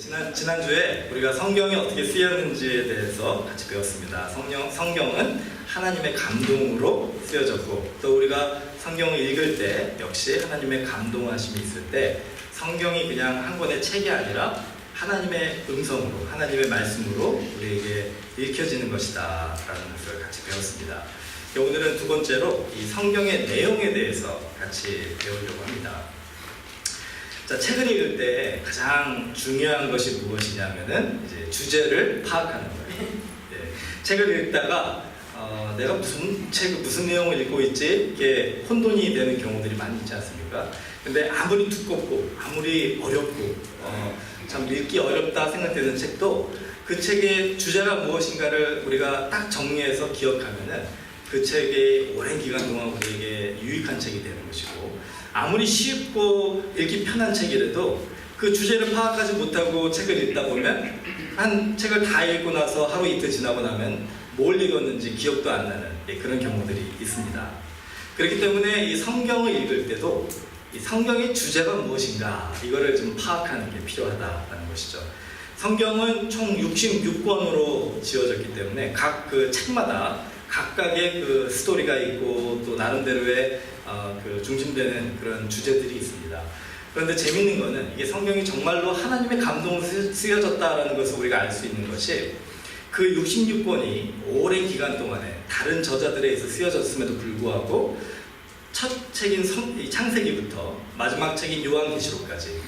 지난주에 우리가 성경이 어떻게 쓰였는지에 대해서 같이 배웠습니다. 성경은 하나님의 감동으로 쓰여졌고, 또 우리가 성경을 읽을 때 역시 하나님의 감동하심이 있을 때 성경이 그냥 한 권의 책이 아니라 하나님의 음성으로, 하나님의 말씀으로 우리에게 읽혀지는 것이다 라는 것을 같이 배웠습니다. 오늘은 두 번째로 이 성경의 내용에 대해서 같이 배우려고 합니다. 자, 책을 읽을 때 가장 중요한 것이 무엇이냐면은 이제 주제를 파악하는 거예요. 예, 책을 읽다가 내가 무슨 내용을 읽고 있지? 이게 혼돈이 되는 경우들이 많이 있지 않습니까? 근데 아무리 두껍고 아무리 어렵고 참 읽기 어렵다 생각되는 책도 그 책의 주제가 무엇인가를 우리가 딱 정리해서 기억하면은 그 책이 오랜 기간 동안 우리에게 유익한 책이 되는 것이고, 아무리 쉽고 읽기 편한 책이라도 그 주제를 파악하지 못하고 책을 읽다 보면 한 책을 다 읽고 나서 하루 이틀 지나고 나면 뭘 읽었는지 기억도 안 나는 그런 경우들이 있습니다. 그렇기 때문에 이 성경을 읽을 때도 이 성경의 주제가 무엇인가 이거를 좀 파악하는 게 필요하다는 것이죠. 성경은 총 66권으로 지어졌기 때문에 각 그 책마다 각각의 그 스토리가 있고 또 나름대로의 그 중심되는 그런 주제들이 있습니다. 그런데 재미있는 것은 이게 성경이 정말로 하나님의 감동으로 쓰여졌다라는 것을 우리가 알 수 있는 것이, 그 66권이 오랜 기간 동안에 다른 저자들에 의해서 쓰여졌음에도 불구하고 첫 책인 창세기부터 마지막 책인 요한계시록까지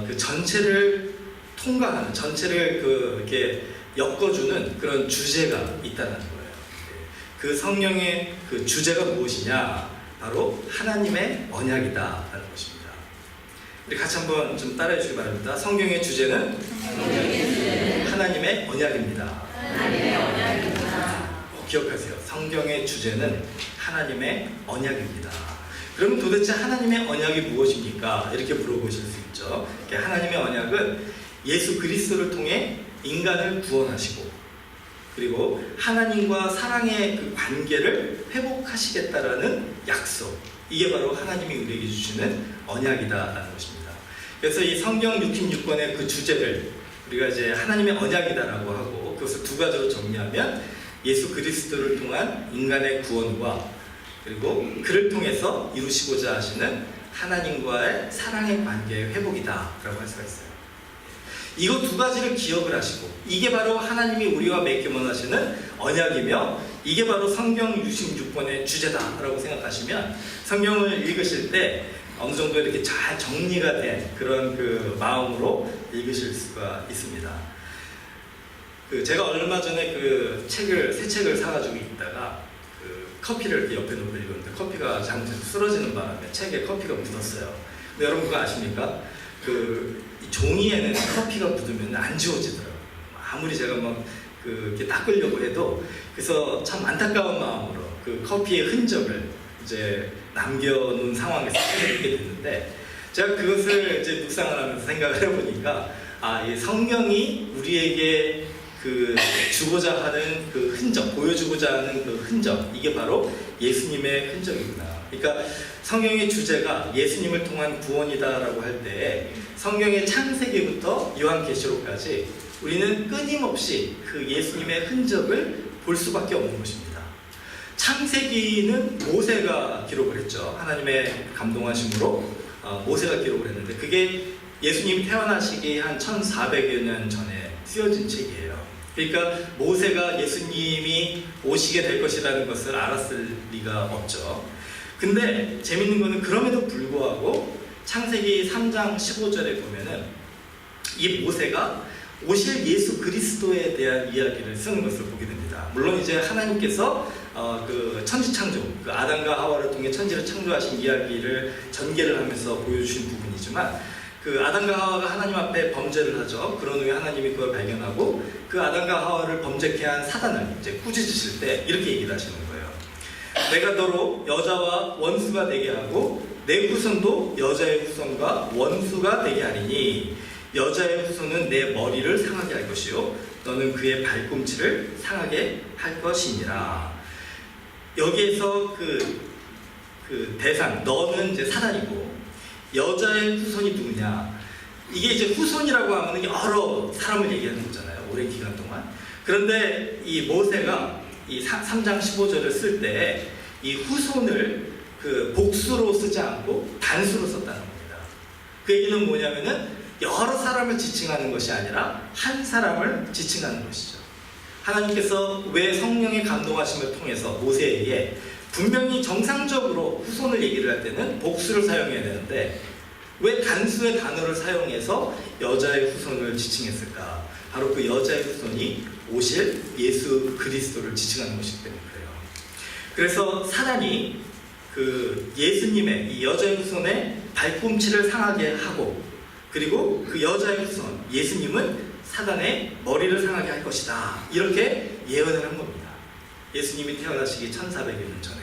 그 전체를 통과하는, 전체를 이렇게 엮어주는 그런 주제가 있다는 거예요. 그 성경의 그 주제가 무엇이냐? 바로 하나님의 언약이다라는 것입니다. 우리 같이 한번 좀 따라해 주시기 바랍니다. 성경의 주제는 하나님의 언약입니다. 하나님의 언약입니다. 기억하세요. 성경의 주제는 하나님의 언약입니다. 그러면 도대체 하나님의 언약이 무엇입니까? 이렇게 물어보실 수 있죠. 하나님의 언약은 예수 그리스도를 통해 인간을 구원하시고, 그리고 하나님과 사랑의 그 관계를 회복하시겠다라는 약속, 이게 바로 하나님이 우리에게 주시는 언약이다라는 것입니다. 그래서 이 성경 66권의 그 주제를 우리가 이제 하나님의 언약이다라고 하고, 그것을 두 가지로 정리하면 예수 그리스도를 통한 인간의 구원과, 그리고 그를 통해서 이루시고자 하시는 하나님과의 사랑의 관계의 회복이다라고 할 수가 있어요. 이거 두 가지를 기억을 하시고, 이게 바로 하나님이 우리와 맺게 원하시는 언약이며, 이게 바로 성경 66권의 주제다라고 생각하시면 성경을 읽으실 때 어느 정도 이렇게 잘 정리가 된 그런 그 마음으로 읽으실 수가 있습니다. 제가 얼마 전에 새 책을 사가지고 있다가 커피를 이렇게 옆에 놓고 읽었는데 커피가 잘못해서 쓰러지는 바람에 책에 커피가 묻었어요. 근데 여러분 그거 아십니까? 종이에는 커피가 묻으면 안 지워지더라고요. 아무리 제가 이렇게 닦으려고 해도. 그래서 참 안타까운 마음으로 그 커피의 흔적을 이제 남겨놓은 상황에서 읽게 됐는데, 제가 그것을 이제 묵상을 하면서 생각을 해보니까, 이 성경이 우리에게 주고자 하는 그 흔적, 보여주고자 하는 그 흔적, 이게 바로 예수님의 흔적이구나. 그러니까 성경의 주제가 예수님을 통한 구원이다라고 할 때 성경의 창세기부터 요한계시록까지 우리는 끊임없이 그 예수님의 흔적을 볼 수밖에 없는 것입니다. 창세기는 모세가 기록을 했죠. 하나님의 감동하심으로 모세가 기록을 했는데, 그게 예수님이 태어나시기 한 1400여 년 전에 쓰여진 책이에요. 그러니까 모세가 예수님이 오시게 될 것이라는 것을 알았을 리가 없죠. 근데 재밌는 거는 그럼에도 불구하고 창세기 3장 15절에 보면은 이 모세가 오실 예수 그리스도에 대한 이야기를 쓰는 것을 보게 됩니다. 물론 이제 하나님께서 천지창조, 아담과 하와를 통해 천지를 창조하신 이야기를 전개를 하면서 보여주신 부분이지만, 아담과 하와가 하나님 앞에 범죄를 하죠. 그런 후에 하나님이 그걸 발견하고 그 아담과 하와를 범죄케 한 사단을 이제 꾸짖으실 때 이렇게 얘기를 하시는 거예요. 내가 너로 여자와 원수가 되게 하고 내 후손도 여자의 후손과 원수가 되게 하리니, 여자의 후손은 내 머리를 상하게 할 것이요 너는 그의 발꿈치를 상하게 할 것이니라. 여기에서 대상, 너는 이제 사단이고, 여자의 후손이 누구냐? 이게 이제 후손이라고 하면 여러 사람을 얘기하는 거잖아요. 오랜 기간 동안. 그런데 이 모세가 이 3장 15절을 쓸 때 이 후손을 그 복수로 쓰지 않고 단수로 썼다는 겁니다. 그 얘기는 뭐냐면은 여러 사람을 지칭하는 것이 아니라 한 사람을 지칭하는 것이죠. 하나님께서 왜 성령의 감동하심을 통해서 모세에게 분명히 정상적으로 후손을 얘기를 할 때는 복수를 사용해야 되는데 왜 단수의 단어를 사용해서 여자의 후손을 지칭했을까? 바로 그 여자의 후손이 오실 예수 그리스도를 지칭하는 것이기 때문에 그래요. 그래서 사단이 그 예수님의 이 여자의 후손의 발꿈치를 상하게 하고 그리고 그 여자의 후손 예수님은 사단의 머리를 상하게 할 것이다. 이렇게 예언을 한 겁니다. 예수님이 태어나시기 1400여 년 전에.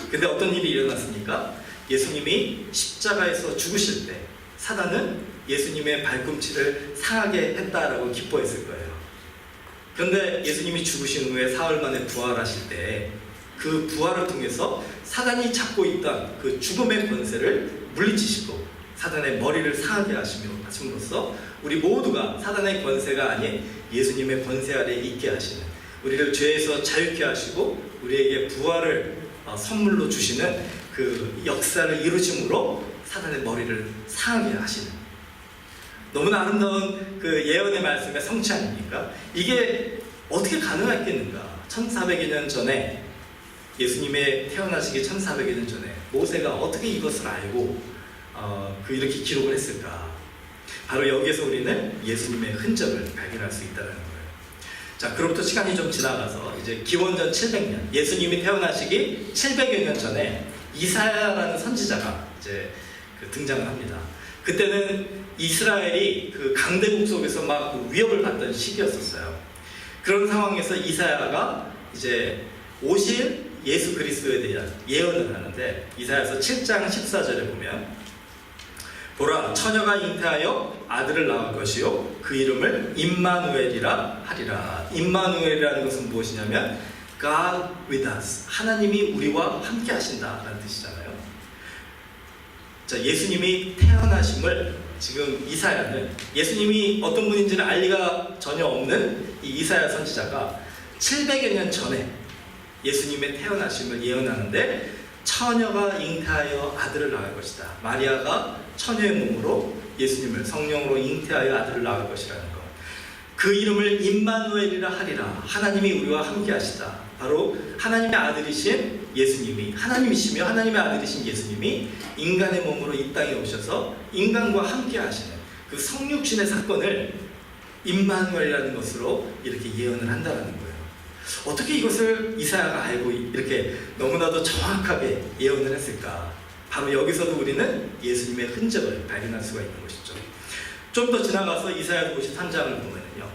근데 어떤 일이 일어났습니까? 예수님이 십자가에서 죽으실 때 사단은 예수님의 발꿈치를 상하게 했다라고 기뻐했을 거예요. 그런데 예수님이 죽으신 후에 사흘 만에 부활하실 때 그 부활을 통해서 사단이 잡고 있던 그 죽음의 권세를 물리치시고 사단의 머리를 상하게 하심으로써 우리 모두가 사단의 권세가 아닌 예수님의 권세 아래 있게 하시는 우리를 죄에서 자유케 하시고 우리에게 부활을 선물로 주시는 그 역사를 이루심으로 사단의 머리를 상하게 하시는 너무나 아름다운 그 예언의 말씀의 성취 아닙니까? 이게 어떻게 가능했겠는가? 1400여 년 전에 예수님의 태어나시기 1400여 년 전에 모세가 어떻게 이것을 알고 이렇게 기록을 했을까? 바로 여기에서 우리는 예수님의 흔적을 발견할 수 있다는 거예요. 자, 그로부터 시간이 좀 지나가서 이제 기원전 700년, 예수님이 태어나시기 700여 년 전에 이사야라는 선지자가 이제 등장을 합니다. 그때는 이스라엘이 그 강대국 속에서 막 위협을 받던 시기였었어요. 그런 상황에서 이사야가 이제 오실 예수 그리스도에 대한 예언을 하는데 이사야서 7장 14절에 보면 보라 처녀가 잉태하여 아들을 낳을 것이요 그 이름을 임마누엘이라 하리라. 임마누엘이라는 것은 무엇이냐면 God with us, 하나님이 우리와 함께 하신다라는 뜻이잖아요. 자, 예수님이 태어나심을 지금 이사야는 예수님이 어떤 분인지는 알 리가 전혀 없는 이 이사야 선지자가 700여 년 전에 예수님의 태어나심을 예언하는데 처녀가 잉태하여 아들을 낳을 것이다. 마리아가 처녀의 몸으로 예수님을 성령으로 잉태하여 아들을 낳을 것이라는 것. 그 이름을 임마누엘이라 하리라. 하나님이 우리와 함께 하시다. 바로 하나님의 아들이신 예수님이 하나님이시며 하나님의 아들이신 예수님이 인간의 몸으로 이 땅에 오셔서 인간과 함께 하시는 그 성육신의 사건을 임마누엘이라는 것으로 이렇게 예언을 한다는 거예요. 어떻게 이것을 이사야가 알고 이렇게 너무나도 정확하게 예언을 했을까? 바로 여기서도 우리는 예수님의 흔적을 발견할 수가 있는 것이죠. 좀 더 지나가서 이사야 53장을 보면요,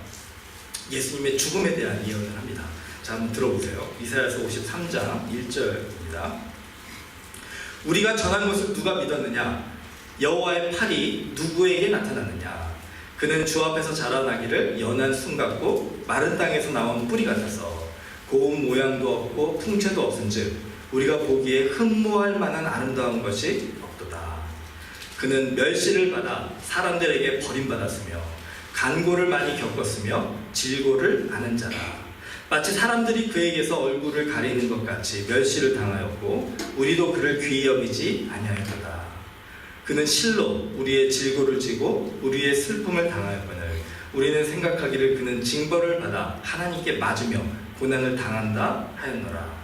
예수님의 죽음에 대한 예언을 합니다. 자, 한번 들어보세요. 이사야서 53장 1절입니다. 우리가 전한 것을 누가 믿었느냐? 여호와의 팔이 누구에게 나타났느냐? 그는 주 앞에서 자라나기를 연한 순 같고 마른 땅에서 나온 뿌리 같아서 고운 모양도 없고 풍채도 없은즉 우리가 보기에 흠모할 만한 아름다운 것이 없도다. 그는 멸시를 받아 사람들에게 버림받았으며 간고를 많이 겪었으며 질고를 아는 자라. 마치 사람들이 그에게서 얼굴을 가리는 것 같이 멸시를 당하였고 우리도 그를 귀히 여기지 아니하였도다. 그는 실로 우리의 질고를 지고 우리의 슬픔을 당하였거늘 우리는 생각하기를 그는 징벌을 받아 하나님께 맞으며 고난을 당한다 하였노라.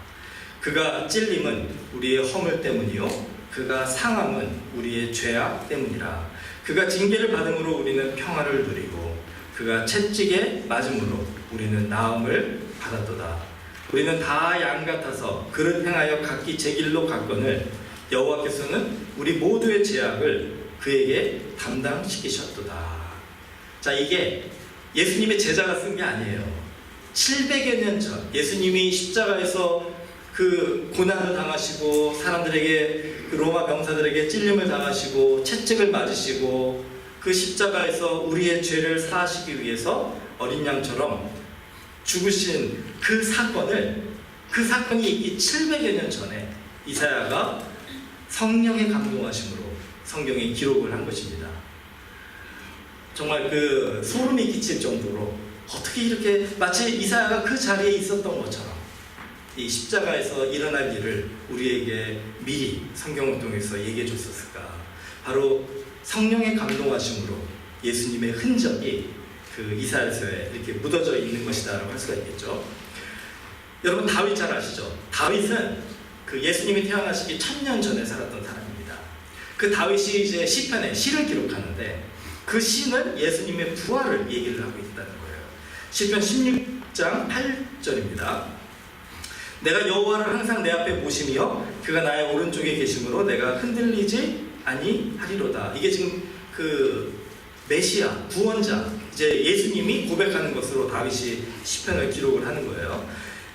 그가 찔림은 우리의 허물 때문이요 그가 상함은 우리의 죄악 때문이라. 그가 징계를 받음으로 우리는 평화를 누리고 그가 채찍에 맞음으로 우리는 나음을 받았도다. 우리는 다 양 같아서 그를 행하여 각기 제 길로 갔거늘 여호와께서는 우리 모두의 죄악을 그에게 담당시키셨도다. 자, 이게 예수님의 제자가 쓴 게 아니에요. 700여 년 전 예수님이 십자가에서 그 고난을 당하시고 사람들에게 그 로마 병사들에게 찔림을 당하시고 채찍을 맞으시고 그 십자가에서 우리의 죄를 사하시기 위해서 어린 양처럼 죽으신 그 사건이 있기 700여 년 전에 이사야가 성령의 감동하심으로 성경에 기록을 한 것입니다. 정말 그 소름이 끼칠 정도로 어떻게 이렇게 마치 이사야가 그 자리에 있었던 것처럼 이 십자가에서 일어날 일을 우리에게 미리 성경을 통해서 얘기해 줬었을까? 바로 성령의 감동하심으로 예수님의 흔적이 그 이사야서에 이렇게 묻어져 있는 것이다라고 할 수가 있겠죠. 여러분 다윗 잘 아시죠? 다윗은 그 예수님이 태어나시기 1000년 전에 살았던 사람입니다. 그 다윗이 이제 시편에 시를 기록하는데 그 시는 예수님의 부활을 얘기를 하고 있다는 거예요. 시편 16장 8절입니다. 내가 여호와를 항상 내 앞에 모시며 그가 나의 오른쪽에 계심으로 내가 흔들리지 아니하리로다. 이게 지금 그 메시아 구원자 이제 예수님이 고백하는 것으로 다윗이 시편을 기록을 하는 거예요.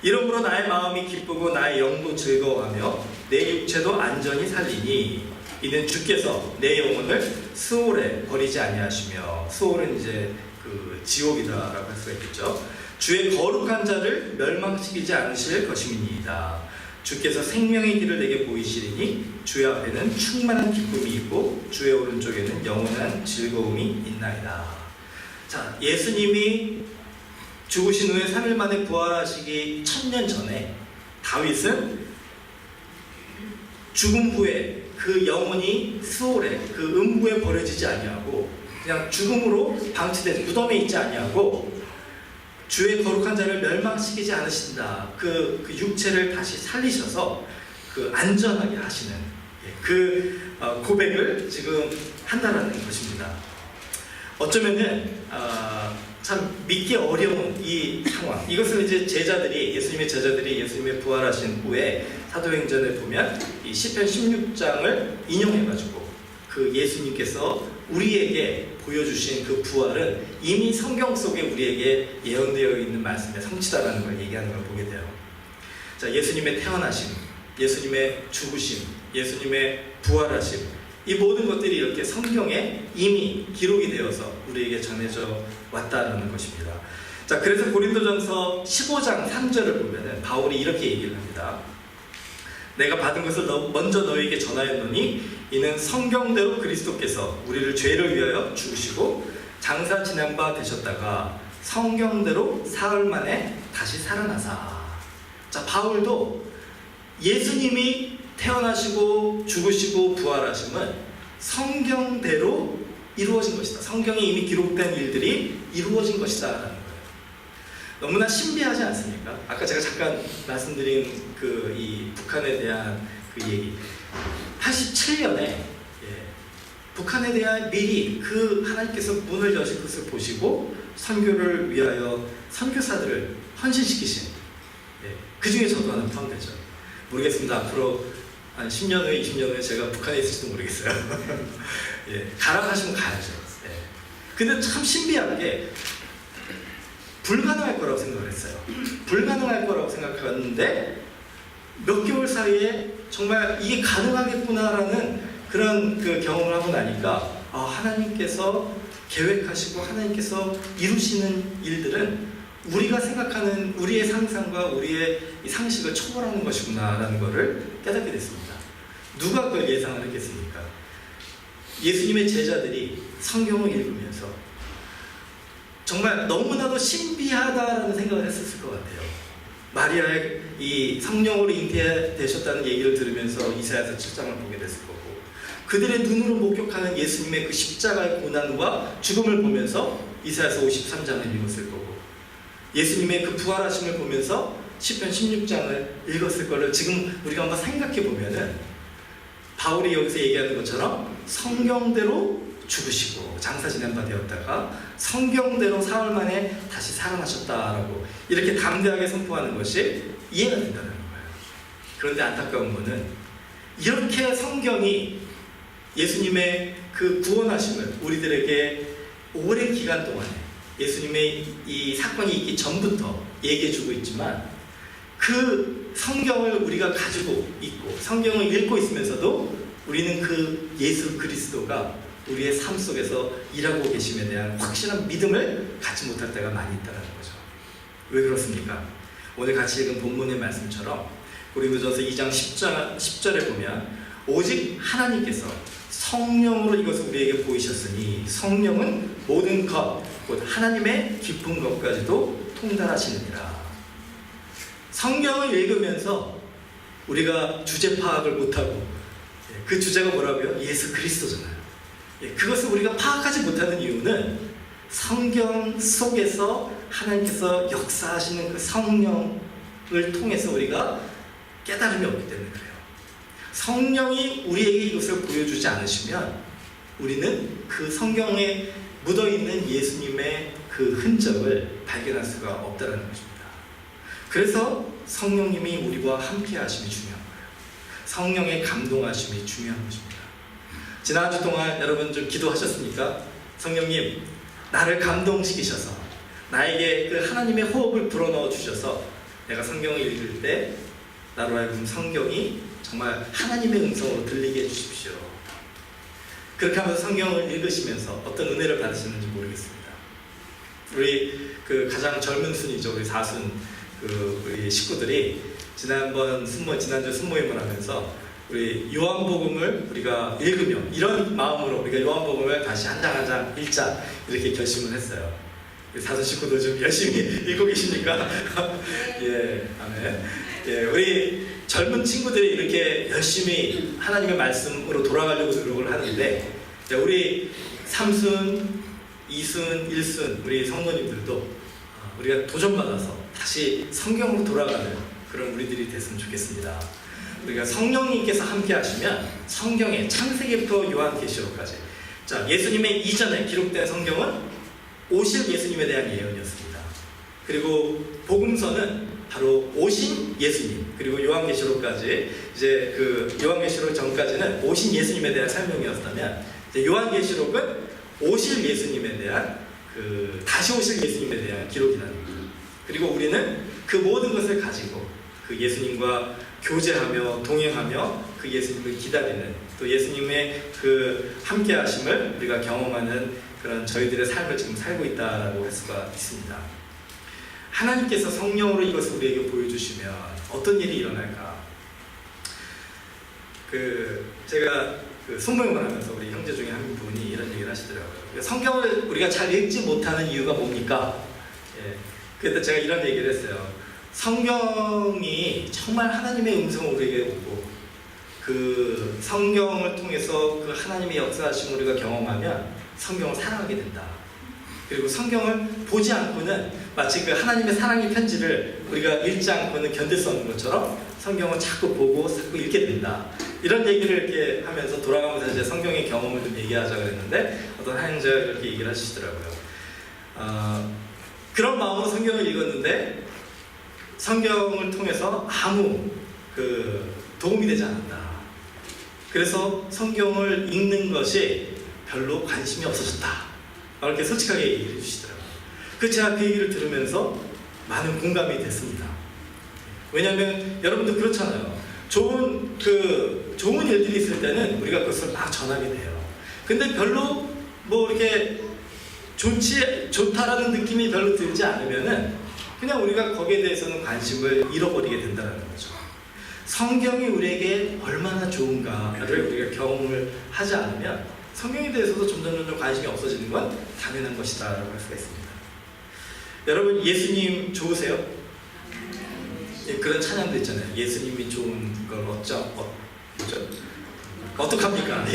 이러므로 나의 마음이 기쁘고 나의 영도 즐거워하며 내 육체도 안전히 살리니 이는 주께서 내 영혼을 스올에 버리지 아니하시며, 스올은 이제 그 지옥이다라고 할 수가 있겠죠. 주의 거룩한 자를 멸망시키지 않으실 것임이니이다. 주께서 생명의 길을 내게 보이시리니 주의 앞에는 충만한 기쁨이 있고 주의 오른쪽에는 영원한 즐거움이 있나이다. 자, 예수님이 죽으신 후에 3일 만에 부활하시기 1000년 전에 다윗은 죽음 후에 그 영혼이 스올에 그 음부에 버려지지 아니하고 그냥 죽음으로 방치된 무덤에 있지 아니하고 주의 거룩한 자를 멸망시키지 않으신다. 그 육체를 다시 살리셔서 그 안전하게 하시는 그 고백을 지금 한다는 것입니다. 어쩌면은 참 믿기 어려운 이 상황, 이것을 이제 예수님의 제자들이 예수님의 부활하신 후에 사도행전을 보면 이 시편 16장을 인용해가지고 그 예수님께서 우리에게 보여주신 그 부활은 이미 성경 속에 우리에게 예언되어 있는 말씀의 성취다라는 걸 얘기하는 걸 보게 돼요. 자, 예수님의 태어나심, 예수님의 죽으심, 예수님의 부활하심, 이 모든 것들이 이렇게 성경에 이미 기록이 되어서 우리에게 전해져 왔다는 것입니다. 자, 그래서 고린도전서 15장 3절을 보면은 바울이 이렇게 얘기를 합니다. 내가 받은 것을 먼저 너에게 전하였노니 이는 성경대로 그리스도께서 우리를 죄를 위하여 죽으시고 장사 지낸 바 되셨다가 성경대로 사흘 만에 다시 살아나사. 자, 바울도 예수님이 태어나시고 죽으시고 부활하심은 성경대로 이루어진 것이다. 성경에 이미 기록된 일들이 이루어진 것이다 라는 거예요. 너무나 신비하지 않습니까? 아까 제가 잠깐 말씀드린 이 북한에 대한 그 얘기, 87년에 북한에 대한 미리 그 하나님께서 문을 여실 것을 보시고 선교를 위하여 선교사들을 헌신시키신, 그 중에 저도 하나 포함되죠. 모르겠습니다. 앞으로 한 10년 후에 20년 후에 제가 북한에 있을지도 모르겠어요. 가라고 하시면 가야죠. 근데 참 신비한 게 불가능할 거라고 생각을 했어요. 불가능할 거라고 생각했는데 몇 개월 사이에 정말 이게 가능하겠구나라는 그런 그 경험을 하고 나니까 하나님께서 계획하시고 하나님께서 이루시는 일들은 우리가 생각하는 우리의 상상과 우리의 이 상식을 초월하는 것이구나라는 것을 깨닫게 됐습니다. 누가 그걸 예상을 했겠습니까? 예수님의 제자들이 성경을 읽으면서 정말 너무나도 신비하다라는 생각을 했었을 것 같아요. 마리아의 이 성령으로 잉태되셨다는 얘기를 들으면서 이사야서 7장을 보게 됐을 거고, 그들의 눈으로 목격하는 예수님의 그 십자가의 고난과 죽음을 보면서 이사야서 53장을 읽었을 거고, 예수님의 그 부활하심을 보면서 시편 16장을 읽었을 거를 지금 우리가 한번 생각해 보면은 바울이 여기서 얘기하는 것처럼 성경대로 죽으시고 장사 지낸 바 되었다가 성경대로 사흘 만에 다시 살아나셨다라고 이렇게 담대하게 선포하는 것이 이해가 된다는 거예요. 그런데 안타까운 것은 이렇게 성경이 예수님의 그 구원하심을 우리들에게 오랜 기간 동안에 예수님의 이 사건이 있기 전부터 얘기해주고 있지만, 그 성경을 우리가 가지고 있고 성경을 읽고 있으면서도 우리는 그 예수 그리스도가 우리의 삶 속에서 일하고 계심에 대한 확실한 믿음을 갖지 못할 때가 많이 있다는 거죠. 왜 그렇습니까? 오늘 같이 읽은 본문의 말씀처럼 고린도전서 2장 10절에 보면 오직 하나님께서 성령으로 이것을 우리에게 보이셨으니 성령은 모든 것, 곧 하나님의 깊은 것까지도 통달하시느니라. 성경을 읽으면서 우리가 주제 파악을 못하고, 그 주제가 뭐라고요? 예수 그리스도잖아요. 그것을 우리가 파악하지 못하는 이유는 성경 속에서 하나님께서 역사하시는 그 성령을 통해서 우리가 깨달음이 없기 때문에 그래요. 성령이 우리에게 이것을 보여주지 않으시면 우리는 그 성경에 묻어있는 예수님의 그 흔적을 발견할 수가 없다는 것입니다. 그래서 성령님이 우리와 함께 하심이 중요한 거예요. 성령의 감동하심이 중요한 것입니다. 지난주 동안 여러분 좀 기도하셨습니까? 성령님, 나를 감동시키셔서 나에게 그 하나님의 호흡을 불어넣어 주셔서 내가 성경을 읽을 때 나로 하여금 성경이 정말 하나님의 음성으로 들리게 해주십시오. 그렇게 하면서 성경을 읽으시면서 어떤 은혜를 받으시는지 모르겠습니다. 우리 그 가장 젊은 순이죠. 우리 사순 우리 식구들이 지난주 순모임을 하면서 우리 요한복음을 우리가 읽으며 이런 마음으로 우리가 요한복음을 다시 한 장 한 장 읽자 이렇게 결심을 했어요. 사순 식구들 좀 열심히 읽고 계십니까? 예, 아멘. 예, 우리 젊은 친구들이 이렇게 열심히 하나님의 말씀으로 돌아가려고 노력을 하는데, 우리 3순, 2순, 1순 우리 성도님들도 우리가 도전받아서 다시 성경으로 돌아가는 그런 우리들이 됐으면 좋겠습니다. 우리가 성령님께서 함께 하시면 성경의 창세기부터 요한계시록까지, 자, 예수님의 이전에 기록된 성경은 오실 예수님에 대한 예언이었습니다. 그리고 복음서는 바로 오신 예수님, 그리고 요한계시록까지, 이제 그 요한계시록 전까지는 오신 예수님에 대한 설명이었다면, 이제 요한계시록은 오실 예수님에 대한 다시 오실 예수님에 대한 기록이라는 거예요. 그리고 우리는 그 모든 것을 가지고 그 예수님과 교제하며 동행하며 그 예수님을 기다리는, 또 예수님의 그 함께하심을 우리가 경험하는 그런 저희들의 삶을 지금 살고 있다라고 할 수가 있습니다. 하나님께서 성령으로 이것을 우리에게 보여주시면 어떤 일이 일어날까? 제가 순모임을 하면서 우리 형제 중에 한 분이 이런 얘기를 하시더라고요. 성경을 우리가 잘 읽지 못하는 이유가 뭡니까? 예, 그때 제가 이런 얘기를 했어요. 성경이 정말 하나님의 음성을 우리에게 오고, 그 성경을 통해서 그 하나님의 역사하심을 우리가 경험하면 성경을 사랑하게 된다. 그리고 성경을 보지 않고는 마치 그 하나님의 사랑의 편지를 우리가 읽지 않고는 견딜 수 없는 것처럼 성경을 자꾸 보고 자꾸 읽게 된다. 이런 얘기를 이렇게 하면서 돌아가면서 이제 성경의 경험을 좀 얘기하자 그랬는데, 어떤 하영자가 이렇게 얘기를 하시더라고요. 그런 마음으로 성경을 읽었는데 성경을 통해서 아무 도움이 되지 않았다. 그래서 성경을 읽는 것이 별로 관심이 없어졌다. 이렇게 솔직하게 얘기해 주시더라고요. 제가 그 얘기를 들으면서 많은 공감이 됐습니다. 왜냐하면 여러분도 그렇잖아요. 좋은 일들이 있을 때는 우리가 그것을 막 전하게 돼요. 근데 별로 이렇게 좋다라는 느낌이 별로 들지 않으면은 그냥 우리가 거기에 대해서는 관심을 잃어버리게 된다는 거죠. 성경이 우리에게 얼마나 좋은가를 우리가 경험을 하지 않으면 성경에 대해서도 점점 관심이 없어지는 건 당연한 것이다 라고 할 수가 있습니다. 여러분, 예수님 좋으세요? 예, 그런 찬양도 있잖아요. 예수님이 좋은 걸 어떡합니까?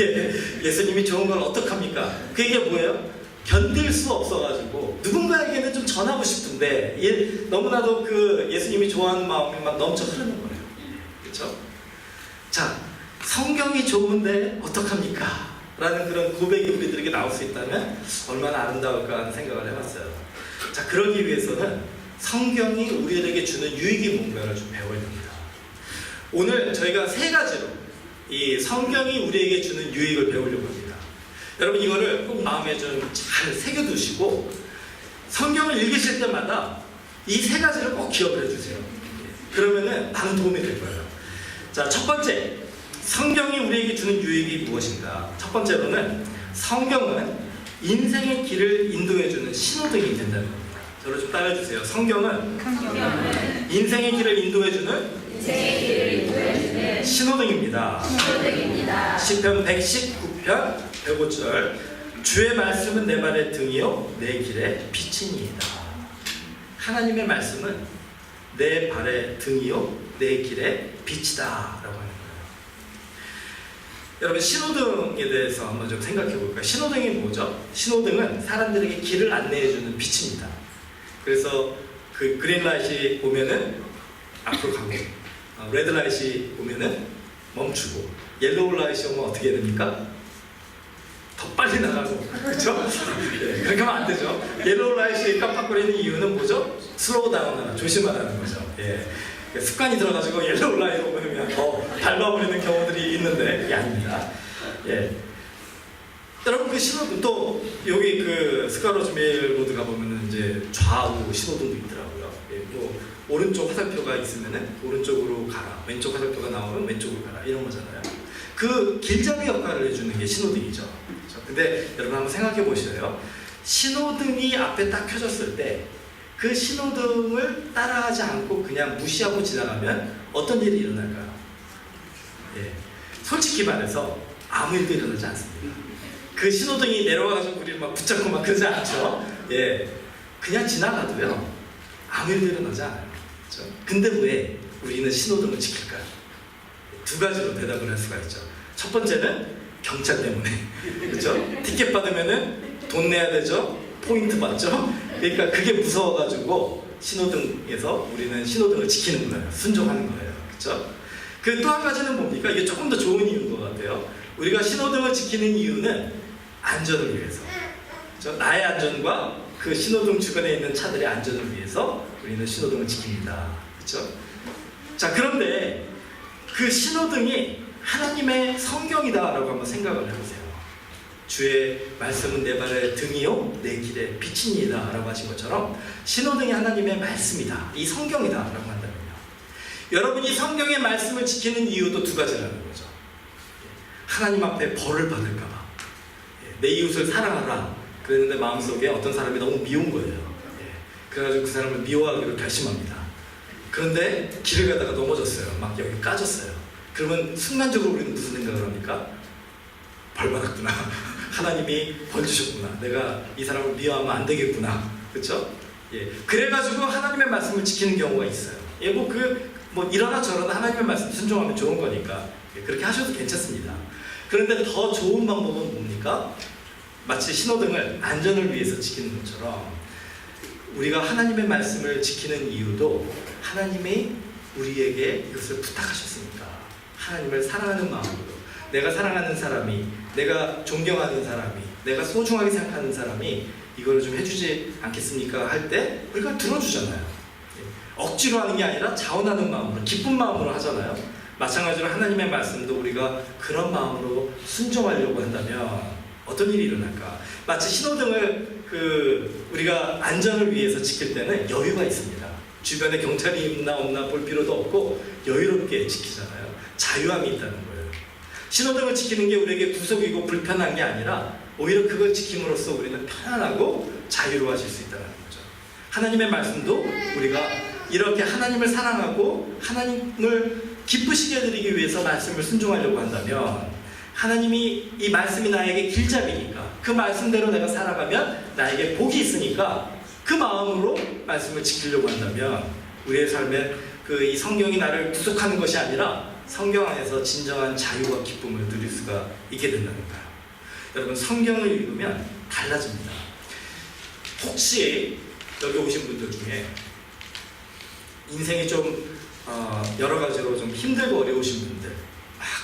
예수님이 좋은 걸 어떡합니까? 그게 뭐예요? 견딜 수 없어가지고 누군가에게는 좀 전하고 싶은데 너무나도 예수님이 좋아하는 마음이 막 넘쳐 흐르는 거예요. 그렇죠? 자, 성경이 좋은데 어떡합니까? 라는 그런 고백이 우리들에게 나올 수 있다면 얼마나 아름다울까 하는 생각을 해봤어요. 자, 그러기 위해서는 성경이 우리에게 주는 유익이 뭔가를 좀 배워야 됩니다. 오늘 저희가 3가지로 이 성경이 우리에게 주는 유익을 배우려고 합니다. 여러분, 이거를 꼭 마음에 좀 잘 새겨두시고 성경을 읽으실 때마다 이 3가지를 꼭 기억을 해주세요. 그러면은 많은 도움이 될 거예요. 자, 첫 번째, 성경이 우리에게 주는 유익이 무엇인가? 첫 번째로는 성경은 인생의 길을 인도해주는 신호등이 된다는 겁니다. 저를 좀 따라해주세요. 성경은 인생의 길을 인도해주는 신호등입니다. 시편 119편 105절 주의 말씀은 내 발의 등이요 내 길의 빛이니이다. 하나님의 말씀은 내 발의 등이요 내 길의 빛이다 라고 하는 거예요. 여러분, 신호등에 대해서 한번 좀 생각해 볼까요? 신호등이 뭐죠? 신호등은 사람들에게 길을 안내해 주는 빛입니다. 그래서 그 그린라이트이 오면은 앞으로 가고, 레드라이트이 오면은 멈추고, 옐로우 라이트이 오면 어떻게 해야 됩니까? 더 빨리 나가고, 그렇죠? 네, 그렇게 하면 안 되죠. 옐로우 라이트이 깜빡거리는 이유는 뭐죠? 슬로우 다운하라, 조심하라는 거죠. 예. 습관이 들어가지고 옐로우 라이트 오면 그냥 더 밟아버리는 경우들이 있는데 그게 아닙니다. 예. 여러분, 그 신호등 또 여기 그 스카로즈밀 로드 가보면은 이제 좌우 신호등도 있더라고요. 예, 뭐 오른쪽 화살표가 있으면은 오른쪽으로 가라, 왼쪽 화살표가 나오면 왼쪽으로 가라, 이런 거잖아요. 그 길잡이 역할을 해주는 게 신호등이죠. 그렇죠? 근데 여러분 한번 생각해 보시래요. 신호등이 앞에 딱 켜졌을 때 그 신호등을 따라하지 않고 그냥 무시하고 지나가면 어떤 일이 일어날까요? 예, 솔직히 말해서 아무 일도 일어나지 않습니다. 그 신호등이 내려와가지고 우리를 막 붙잡고 막 그러지 않죠? 예, 그냥 지나가도요 아무 일도 일어나지 않아요. 그렇죠? 근데 왜 우리는 신호등을 지킬까요? 두 가지로 대답을 할 수가 있죠. 첫 번째는 경찰 때문에, 그렇죠? 티켓 받으면은 돈 내야 되죠? 포인트 받죠? 그러니까 그게 무서워가지고 신호등에서 우리는 신호등을 지키는 거예요. 순종하는 거예요. 그렇죠? 그 또 한 가지는 뭡니까? 이게 조금 더 좋은 이유인 것 같아요. 우리가 신호등을 지키는 이유는 안전을 위해서. 그렇죠? 나의 안전과 그 신호등 주변에 있는 차들의 안전을 위해서 우리는 신호등을 지킵니다. 그렇죠? 자, 그런데 그 신호등이 하나님의 성경이다라고 한번 생각을 해보세요. 주의 말씀은 내 발의 등이요 내 길의 빛이니이다 라고 하신 것처럼 신호등이 하나님의 말씀이다, 이 성경이다 라고 한다면요, 여러분이 성경의 말씀을 지키는 이유도 두 가지라는 거죠. 하나님 앞에 벌을 받을까봐, 내 이웃을 사랑하라 그랬는데 마음속에 어떤 사람이 너무 미운 거예요. 그래가지고 그 사람을 미워하기로 결심합니다. 그런데 길을 가다가 넘어졌어요. 막 여기 까졌어요. 그러면 순간적으로 우리는 무슨 생각을 합니까? 벌 받았구나. 하나님이 벌 주셨구나. 내가 이 사람을 미워하면 안 되겠구나. 그렇죠? 예. 그래가지고 하나님의 말씀을 지키는 경우가 있어요. 예, 뭐 이러나 저러나 하나님의 말씀 순종하면 좋은 거니까 그렇게 하셔도 괜찮습니다. 그런데 더 좋은 방법은 뭡니까? 마치 신호등을 안전을 위해서 지키는 것처럼 우리가 하나님의 말씀을 지키는 이유도 하나님이 우리에게 이것을 부탁하셨으니까, 하나님을 사랑하는 마음으로, 내가 사랑하는 사람이, 내가 존경하는 사람이, 내가 소중하게 생각하는 사람이 이걸 좀 해주지 않겠습니까? 할 때 우리가 들어주잖아요. 억지로 하는 게 아니라 자원하는 마음으로, 기쁜 마음으로 하잖아요. 마찬가지로 하나님의 말씀도 우리가 그런 마음으로 순종하려고 한다면 어떤 일이 일어날까? 마치 신호등을 우리가 안전을 위해서 지킬 때는 여유가 있습니다. 주변에 경찰이 있나 없나 볼 필요도 없고 여유롭게 지키잖아요. 자유함이 있다는 거예요. 신호등을 지키는 게 우리에게 구속이고 불편한 게 아니라 오히려 그걸 지킴으로써 우리는 편안하고 자유로워질 수 있다는 거죠. 하나님의 말씀도 우리가 이렇게 하나님을 사랑하고 하나님을 기쁘시게 해드리기 위해서 말씀을 순종하려고 한다면, 하나님이 이 말씀이 나에게 길잡이니까 그 말씀대로 내가 살아가면 나에게 복이 있으니까 그 마음으로 말씀을 지키려고 한다면 우리의 삶에 이 성경이 나를 구속하는 것이 아니라 성경 안에서 진정한 자유와 기쁨을 누릴 수가 있게 된다는 거예요. 여러분, 성경을 읽으면 달라집니다. 혹시 여기 오신 분들 중에 인생이 좀 여러 가지로 좀 힘들고 어려우신 분들,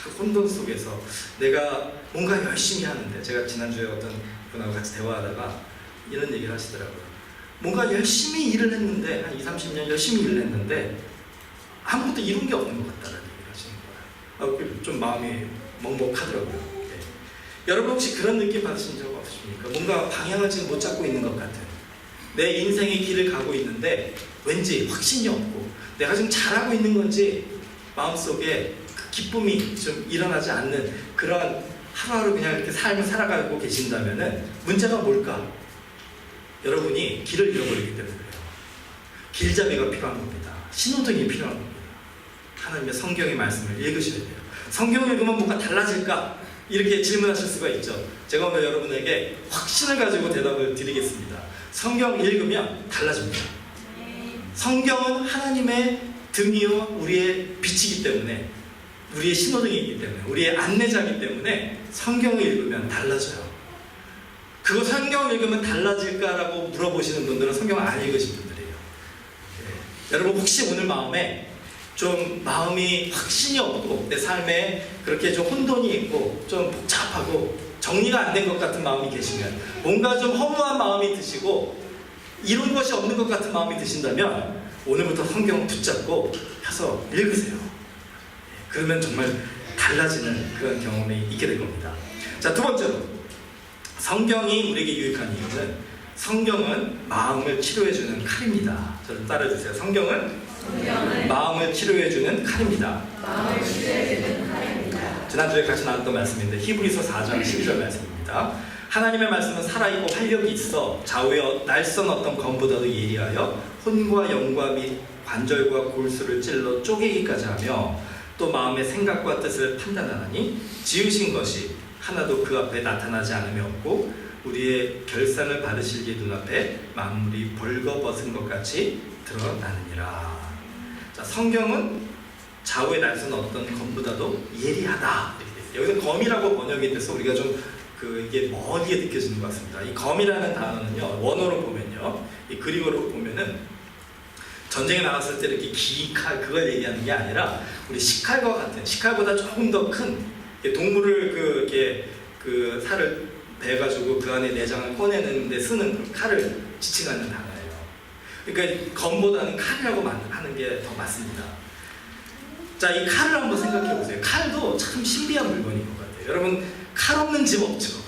그 혼돈 속에서 내가 뭔가 열심히 하는데, 제가 지난주에 어떤 분하고 같이 대화하다가 이런 얘기를 하시더라고요. 뭔가 열심히 일을 했는데, 한 20-30년 열심히 일을 했는데 아무것도 이룬 게 없는 것 같다는 얘기를 하시는 거예요. 좀 마음이 먹먹하더라고요. 여러분 혹시 그런 느낌 받으신 적 없으십니까? 뭔가 방향을 지금 못 잡고 있는 것 같은, 내 인생의 길을 가고 있는데 왠지 확신이 없고 내가 지금 잘하고 있는 건지 마음속에 그 기쁨이 좀 일어나지 않는 그러한 하루하루 그냥 이렇게 삶을 살아가고 계신다면은 문제가 뭘까? 여러분이 길을 잃어버리기 때문에 그래요. 길잡이가 필요한 겁니다. 신호등이 필요한 겁니다. 하나님의 성경의 말씀을 읽으셔야 돼요. 성경을 읽으면 뭔가 달라질까? 이렇게 질문하실 수가 있죠. 제가 오늘 여러분에게 확신을 가지고 대답을 드리겠습니다. 성경 읽으면 달라집니다. 성경은 하나님의 등이요 우리의 빛이기 때문에, 우리의 신호등이기 때문에, 우리의 안내자이기 때문에 성경을 읽으면 달라져요. 그거 성경을 읽으면 달라질까라고 물어보시는 분들은 성경을 안 읽으신 분들이에요. 여러분 혹시 오늘 마음에 좀 마음이 확신이 없고 내 삶에 그렇게 좀 혼돈이 있고 좀 복잡하고 정리가 안 된 것 같은 마음이 계시면, 뭔가 좀 허무한 마음이 드시고 이룬 것이 없는 것 같은 마음이 드신다면 오늘부터 성경을 붙잡고 펴서 읽으세요. 그러면 정말 달라지는 그런 경험이 있게 될 겁니다. 자, 두 번째로 성경이 우리에게 유익한 이유는 성경은 마음을 치료해주는 칼입니다. 저를 따라주세요. 성경은 마음을 치료해주는 칼입니다. 지난주에 같이 나눴던 말씀인데 히브리서 4장 12절 말씀입니다. 하나님의 말씀은 살아있고 활력이 있어 좌우의 날선 어떤 검보다도 예리하여 혼과 영과 및 관절과 골수를 찔러 쪼개기까지 하며 또 마음의 생각과 뜻을 판단하나니 지으신 것이 하나도 그 앞에 나타나지 않음이 없고 우리의 결산을 받으실 이 눈앞에 만물이 벌거벗은 것 같이 드러나느니라. 자, 성경은 좌우의 날선 어떤 검보다도 예리하다 이렇게 됐어요. 여기서 검이라고 번역이 돼서 우리가 좀 이게 멀게 느껴지는 것 같습니다. 이 검이라는 단어는요, 원어로 보면요, 이 그리고로 보면은 전쟁에 나갔을 때 이렇게 긴 칼 그걸 얘기하는 게 아니라 우리 식칼과 같은, 식칼보다 조금 더 큰 동물을 이렇게 살을 베가지고 그 안에 내장을 꺼내는데 쓰는 칼을 지칭하는 단어예요. 그러니까 검보다는 칼이라고 하는 게 더 맞습니다. 자, 이 칼을 한번 생각해 보세요. 칼도 참 신비한 물건인 것 같아요. 여러분, 칼 없는 집 없죠.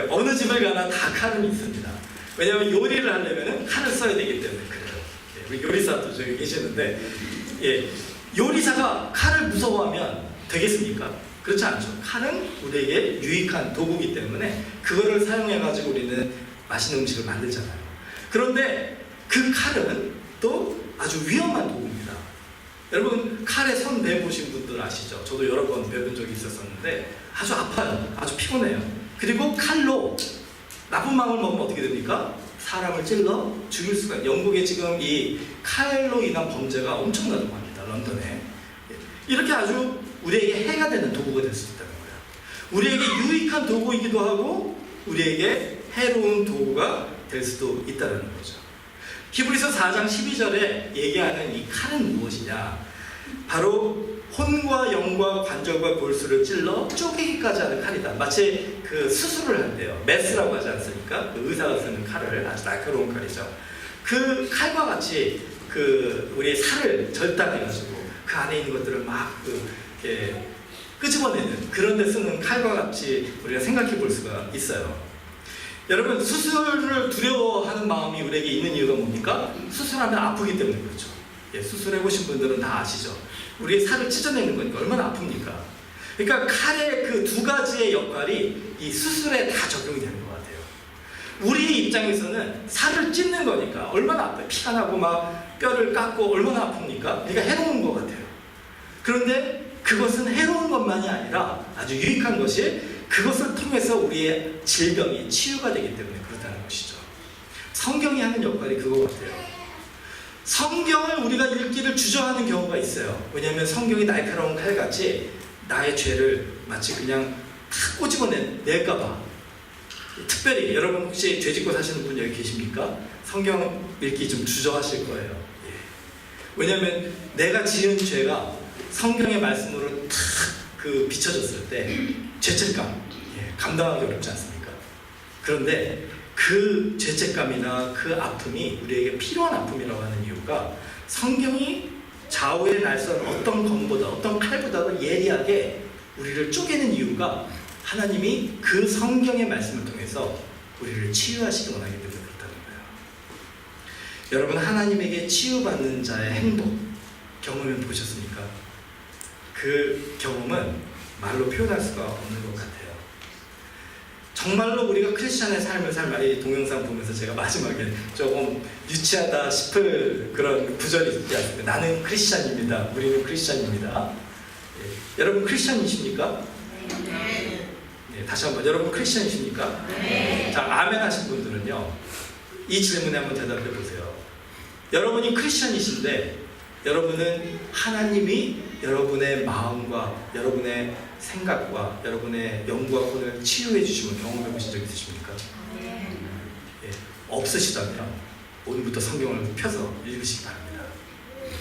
어느 집을 가나 다 칼은 있습니다. 왜냐하면 요리를 하려면 칼을 써야 되기 때문에 그래요. 우리 요리사도 저기 계시는데, 요리사가 칼을 무서워하면 되겠습니까? 그렇지 않죠. 칼은 우리에게 유익한 도구이기 때문에 그거를 사용해가지고 우리는 맛있는 음식을 만들잖아요. 그런데 그 칼은 또 아주 위험한 도구입니다. 여러분, 칼에 손 베보신 분들 아시죠? 저도 여러 번 베본 적이 있었는데 아주 아파요. 아주 피곤해요. 그리고 칼로 나쁜 마음을 먹으면 어떻게 됩니까? 사람을 찔러 죽일 수가 있어요. 영국에 지금 이 칼로 인한 범죄가 엄청나다고 합니다. 런던에. 이렇게 아주 우리에게 해가 되는 도구가 될 수 있다는 거예요. 우리에게 유익한 도구이기도 하고 우리에게 해로운 도구가 될 수도 있다는 거죠. 히브리서 4장 12절에 얘기하는 이 칼은 무엇이냐? 바로 혼과 영과 관절과 골수를 찔러 쪼개기까지 하는 칼이다. 마치 수술을 한대요. 메스라고 하지 않습니까? 의사가 쓰는 칼을, 아주 날카로운 칼이죠. 그 칼과 같이 우리의 살을 절단해가지고 그 안에 있는 것들을 막 이렇게 끄집어내는 그런 데 쓰는 칼과 같이 우리가 생각해 볼 수가 있어요. 여러분, 수술을 두려워하는 마음이 우리에게 있는 이유가 뭡니까? 수술하면 아프기 때문에 그렇죠. 수술해보신 분들은 다 아시죠? 우리의 살을 찢어내는 거니까 얼마나 아픕니까? 그러니까 칼의 그 두 가지의 역할이 이 수술에 다 적용이 되는 것 같아요. 우리 입장에서는 살을 찢는 거니까 얼마나 아파요. 피가 나고 막 뼈를 깎고 얼마나 아픕니까? 그러니까 해로운 것 같아요. 그런데 그것은 해로운 것만이 아니라 아주 유익한 것이 그것을 통해서 우리의 질병이 치유가 되기 때문에 그렇다는 것이죠. 성경이 하는 역할이 그거 같아요. 성경을 우리가 읽기를 주저하는 경우가 있어요. 왜냐하면 성경이 날카로운 칼같이 나의 죄를 마치 그냥 탁 꼬집어낼까봐. 특별히 여러분 혹시 죄 짓고 사시는 분 여기 계십니까? 성경 읽기 좀 주저하실 거예요. 왜냐하면 내가 지은 죄가 성경의 말씀으로 탁 비춰졌을 때 죄책감, 감당하기 어렵지 않습니까? 그런데 그 죄책감이나 그 아픔이 우리에게 필요한 아픔이라고 하는 이유가 성경이 좌우의 날선 어떤 검보다 어떤 칼보다도 예리하게 우리를 쪼개는 이유가 하나님이 그 성경의 말씀을 통해서 우리를 치유하시기 원하기 때문에 그렇다는 거예요. 여러분, 하나님에게 치유받는 자의 행복 경험해 보셨습니까? 그 경험은 말로 표현할 수가 없는 것 같아요. 정말로 우리가 크리스찬의 삶을 살면, 이 동영상 보면서 제가 마지막에 조금 유치하다 싶을 그런 구절이 있지 않습니까? 나는 크리스찬입니다. 우리는 크리스찬입니다. 여러분 크리스찬이십니까? 네. 다시 한번 여러분 크리스천이십니까? 네. 자, 아멘 하신 분들은요, 이 질문에 한번 대답해 보세요. 여러분이 크리스천이신데 여러분은 하나님이 여러분의 마음과 여러분의 생각과 여러분의 영과 혼을 치유해 주시면 경험해 보신 적 있으십니까? 예, 없으시다면 오늘부터 성경을 펴서 읽으시기 바랍니다.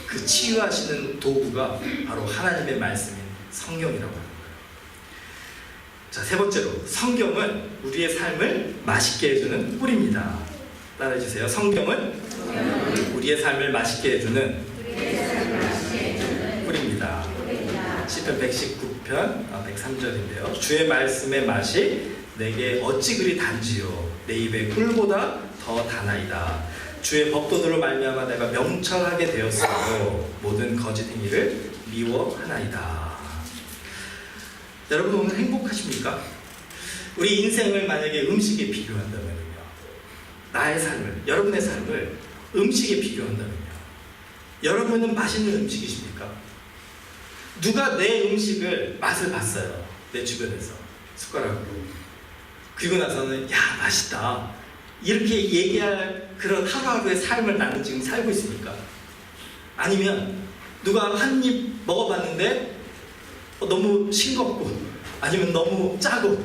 그 치유하시는 도구가 바로 하나님의 말씀인 성경이라고 합니다. 자, 세 번째로, 성경은 우리의 삶을 맛있게 해주는 꿀입니다. 따라해 주세요. 성경은 우리의 삶을 맛있게 해주는 꿀입니다. 시편 119편 103절인데요. 주의 말씀의 맛이 내게 어찌 그리 단지요, 내 입의 꿀보다 더 다나이다. 주의 법도들로 말미암아 내가 명철하게 되었으므로 모든 거짓 행위를 미워하나이다. 여러분 오늘 행복하십니까? 우리 인생을 만약에 음식에 비교한다면요, 나의 삶을, 여러분의 삶을 음식에 비교한다면요, 여러분은 맛있는 음식이십니까? 누가 내 음식을 맛을 봤어요? 내 주변에서 숟가락으로. 그리고 나서는 야, 맛있다, 이렇게 얘기할 그런 하루하루의 삶을 나는 지금 살고 있습니까? 아니면 누가 한 입 먹어봤는데 너무 싱겁고, 아니면 너무 짜고,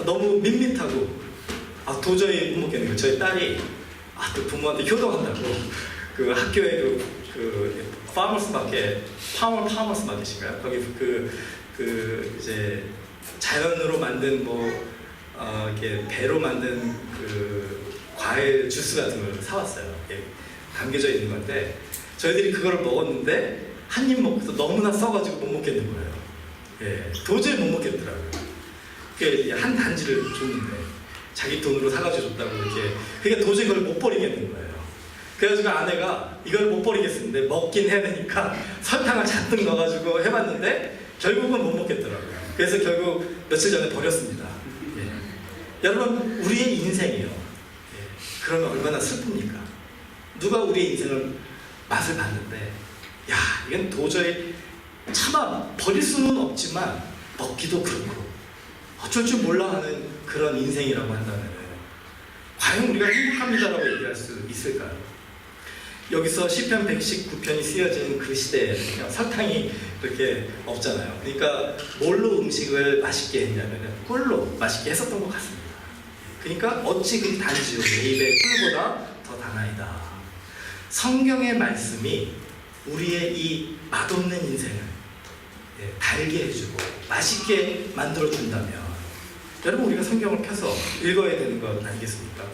너무 밋밋하고, 도저히 못 먹겠는 거예요. 저희 딸이 또 부모한테 효도한다고 그 학교에 그 파머스 마켓, 파머스 마켓인가요? 거기 이제 자연으로 만든 이렇게 배로 만든 그 과일 주스 같은 걸 사왔어요. 담겨져 있는 건데 저희들이 그거를 먹었는데 한 입 먹고서 너무나 써가지고 못 먹겠는 거예요. 예, 도저히 못 먹겠더라고요. 한 단지를 줬는데 자기 돈으로 사가지고 줬다고 이렇게. 그러니까 도저히 그걸 못 버리겠는 거예요. 그래가지고 아내가 이걸 못 버리겠는데 먹긴 해야 되니까 설탕을 잔뜩 넣어가지고 해봤는데 결국은 못 먹겠더라고요. 그래서 결국 며칠 전에 버렸습니다. 예. 여러분, 우리의 인생이요, 예, 그러면 얼마나 슬픕니까? 누가 우리의 인생을 맛을 봤는데 야, 이건 도저히 차마 버릴 수는 없지만 먹기도 그렇고 어쩔 줄 몰라 하는 그런 인생이라고 한다면 과연 우리가 행복합니다라고 얘기할 수 있을까요? 여기서 시편 119편이 쓰여진 그 시대에는요, 설탕이 그렇게 없잖아요. 그러니까 뭘로 음식을 맛있게 했냐면 꿀로 맛있게 했었던 것 같습니다. 그러니까 어찌 그 단지요, 내 입의 꿀보다 더 다나이다. 성경의 말씀이 우리의 이 맛없는 인생을 달게 해주고 맛있게 만들어준다면 여러분, 우리가 성경을 펴서 읽어야 되는 것 아니겠습니까?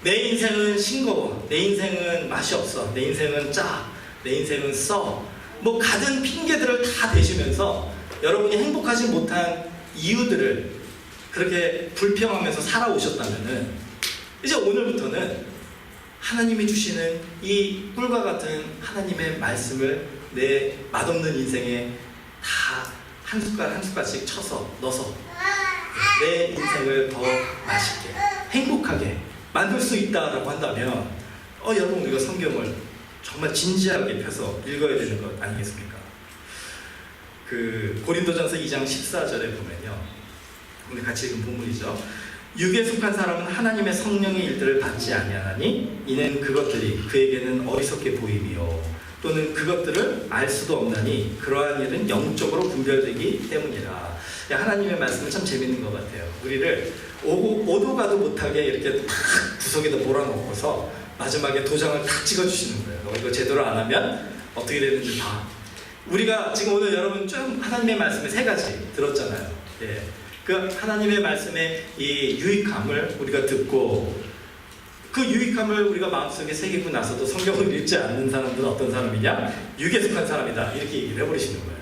내 인생은 싱거워, 내 인생은 맛이 없어, 내 인생은 짜, 내 인생은 써, 가진 핑계들을 다 대시면서 여러분이 행복하지 못한 이유들을 그렇게 불평하면서 살아오셨다면은 이제 오늘부터는 하나님이 주시는 이 꿀과 같은 하나님의 말씀을 내 맛없는 인생에 다 한 숟갈 한 숟갈씩 쳐서 넣어서 내 인생을 더 맛있게 행복하게 만들 수 있다라고 한다면 여러분, 우리가 성경을 정말 진지하게 펴서 읽어야 되는 것 아니겠습니까? 그 고린도전서 2장 14절에 보면요, 우리 같이 읽은 본문이죠. 육에 속한 사람은 하나님의 성령의 일들을 받지 아니하나니 이는 그것들이 그에게는 어리석게 보임이요 또는 그것들을 알 수도 없나니 그러한 일은 영적으로 분별되기 때문이라. 하나님의 말씀은 참 재밌는 것 같아요. 우리를 오도 가도 못하게 이렇게 탁 구석에다 몰아넣고서 마지막에 도장을 탁 찍어주시는 거예요. 너 이거 제대로 안 하면 어떻게 되는지 봐. 우리가 지금 오늘 여러분 좀 하나님의 말씀을 세 가지 들었잖아요. 예. 그 하나님의 말씀의 이 유익함을 우리가 듣고 그 유익함을 우리가 마음속에 새기고 나서도 성경을 읽지 않는 사람들은 어떤 사람이냐? 육에 속한 사람이다, 이렇게 얘기를 해버리시는 거예요.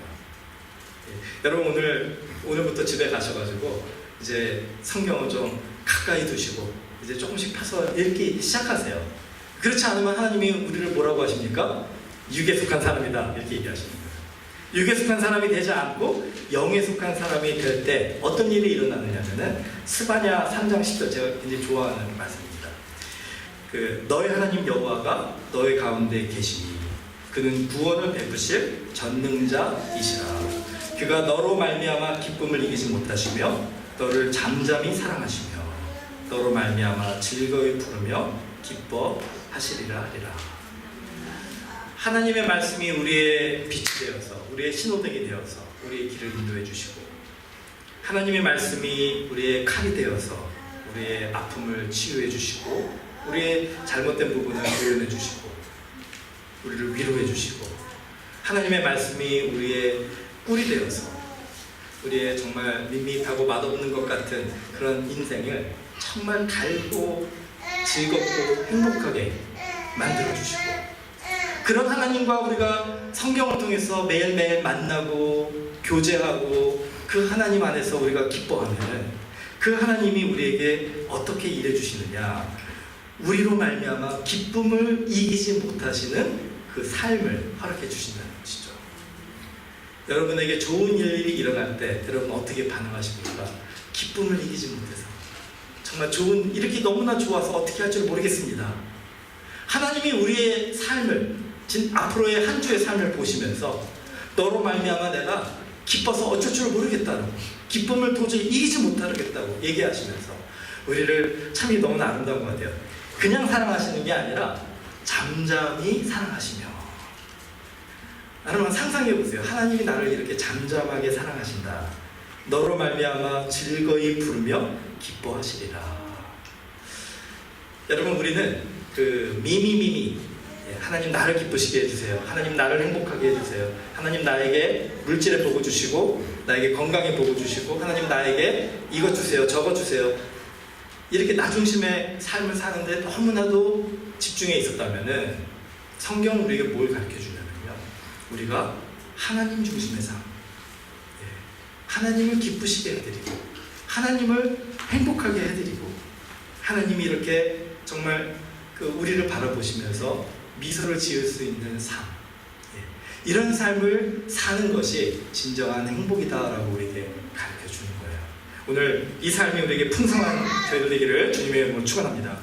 예. 여러분, 오늘부터 집에 가셔가지고 이제 성경을 좀 가까이 두시고 이제 조금씩 펴서 읽기 시작하세요. 그렇지 않으면 하나님이 우리를 뭐라고 하십니까? 육에 속한 사람이다, 이렇게 얘기하시는 거예요. 육에 속한 사람이 되지 않고 영에 속한 사람이 될 때 어떤 일이 일어나느냐면은 스바냐 3장 10절, 제가 굉장히 좋아하는 말씀입니다. 너의 하나님 여호와가 너의 가운데 계시니 그는 구원을 베푸실 전능자이시라. 그가 너로 말미암아 기쁨을 이기지 못하시며 너를 잠잠히 사랑하시며 너로 말미암아 즐거이 부르며 기뻐하시리라 하리라. 하나님의 말씀이 우리의 빛이 되어서 우리의 신호등이 되어서 우리의 길을 인도해 주시고, 하나님의 말씀이 우리의 칼이 되어서 우리의 아픔을 치유해 주시고 우리의 잘못된 부분을 구현해 주시고 우리를 위로해 주시고, 하나님의 말씀이 우리의 꿀이 되어서 우리의 정말 밋밋하고 맛없는 것 같은 그런 인생을 정말 달고 즐겁고 행복하게 만들어 주시고, 그런 하나님과 우리가 성경을 통해서 매일매일 만나고 교제하고 그 하나님 안에서 우리가 기뻐하면 그 하나님이 우리에게 어떻게 일해 주시느냐, 우리로 말미암아 기쁨을 이기지 못하시는 그 삶을 허락해 주신다는 것이죠. 여러분에게 좋은 일이 일어날 때 여러분 어떻게 반응하십니까? 기쁨을 이기지 못해서 정말 좋은, 이렇게 너무나 좋아서 어떻게 할 줄 모르겠습니다. 하나님이 우리의 삶을, 앞으로의 한 주의 삶을 보시면서 너로 말미암아 내가 기뻐서 어쩔 줄 모르겠다고, 기쁨을 도저히 이기지 못하겠다고 얘기하시면서 우리를 참이 너무나 아름다운 것 같아요. 그냥 사랑하시는 게 아니라 잠잠히 사랑하시며. 여러분 상상해 보세요. 하나님이 나를 이렇게 잠잠하게 사랑하신다. 너로 말미암아 즐거이 부르며 기뻐하시리라. 여러분 우리는 그 미미미미, 하나님 나를 기쁘시게 해주세요, 하나님 나를 행복하게 해주세요, 하나님 나에게 물질에 복을 주시고 나에게 건강에 복을 주시고 하나님 나에게 이것 주세요 저것 주세요, 이렇게 나 중심의 삶을 사는데 너무나도 집중해 있었다면은 성경은 우리에게 뭘 가르쳐 주냐면요, 우리가 하나님 중심의 삶, 하나님을 기쁘시게 해드리고 하나님을 행복하게 해드리고 하나님이 이렇게 정말 그 우리를 바라보시면서 미소를 지을 수 있는 삶, 이런 삶을 사는 것이 진정한 행복이다라고 우리에게 가르쳐 주는 거예요. 오늘 이 삶이 우리에게 풍성한 저희들 되기를 주님의 이름으로 축원합니다.